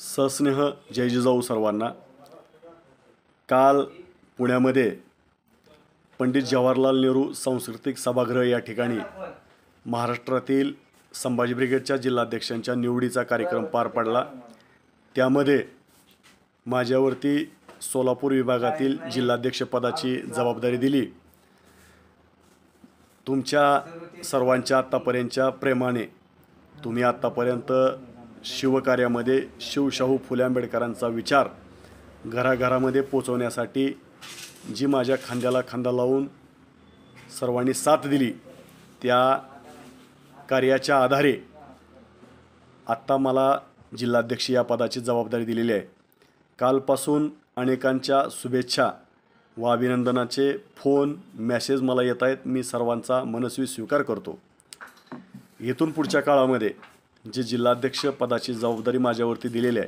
सस्नेह जय जिजाऊ सर्वांना। काल पुण्यामध्ये पंडित जवाहरलाल नेहरू सांस्कृतिक सभागृह या ठिकाणी महाराष्ट्रातील संभाजी ब्रिगेडच्या जिल्हाध्यक्षांच्या निवडीचा कार्यक्रम पार पडला। त्यामध्ये माझ्यावरती सोलापूर विभागातील जिल्हाध्यक्षपदाची जबाबदारी दिली। तुमच्या सर्वांच्या आत्तापर्यंतच्या प्रेमाने तुम्ही आत्तापर्यंत शिवकार्यामध्ये शिवशाहू फुले आंबेडकरांचा विचार घराघरामध्ये पोचवण्यासाठी जी माझ्या खांद्याला खांदा लावून सर्वांनी साथ दिली, त्या कार्याच्या आधारे आत्ता मला जिल्हाध्यक्ष या पदाची जबाबदारी दिलेली आहे। कालपासून अनेकांच्या शुभेच्छा व अभिनंदनाचे फोन मेसेज मला येत आहेत। मी सर्वांचा मनस्वी स्वीकार करतो। इथून पुढच्या काळामध्ये जे जिल्हाध्यक्ष पदाची जबाबदारी माझ्यावरती दिलेली आहे,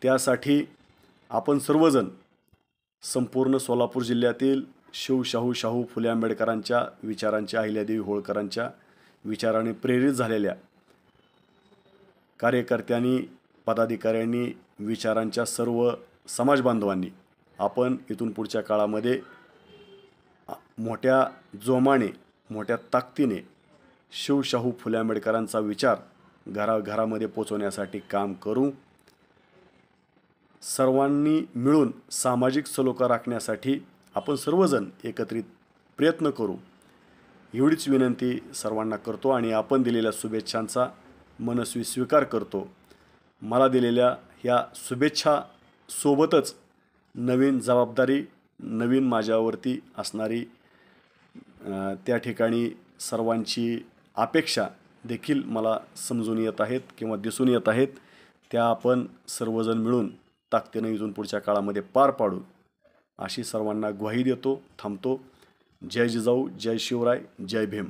त्यासाठी आपण सर्वजण संपूर्ण सोलापूर जिल्ह्यातील शाहू फुले आंबेडकरांच्या विचारांच्या, अहिल्यादेवी होळकरांच्या विचाराने प्रेरित झालेल्या कार्यकर्त्यांनी, पदाधिकाऱ्यांनी, विचारांच्या सर्व समाज बांधवांनी आपण इथून पुढच्या काळामध्ये मोठ्या जोमाने, मोठ्या ताकदीने शाहू फुले आंबेडकरांचा विचार घराघरामध्ये पोचवण्यासाठी काम करू। सर्वांनी मिळून सामाजिक सलोखा राखण्यासाठी आपण सर्वजण एकत्रित प्रयत्न करू, एवढीच विनंती सर्वांना करतो आणि आपण दिलेल्या शुभेच्छांचा मनस्वी स्वीकार करतो। मला दिलेल्या ह्या शुभेच्छा सोबतच नवीन जबाबदारी, नवीन माझ्यावरती असणारी त्या ठिकाणी सर्वांची अपेक्षा देखील मला समजून येत आहेत किंवा दिसून येत आहेत। त्या आपण सर्वजण मिळून ताकदीने इथून पुढच्या काळामध्ये पार पाडू अशी सर्वांना ग्वाही देतो। थांबतो। जय जिजाऊ, जय शिवराय, जय भीम।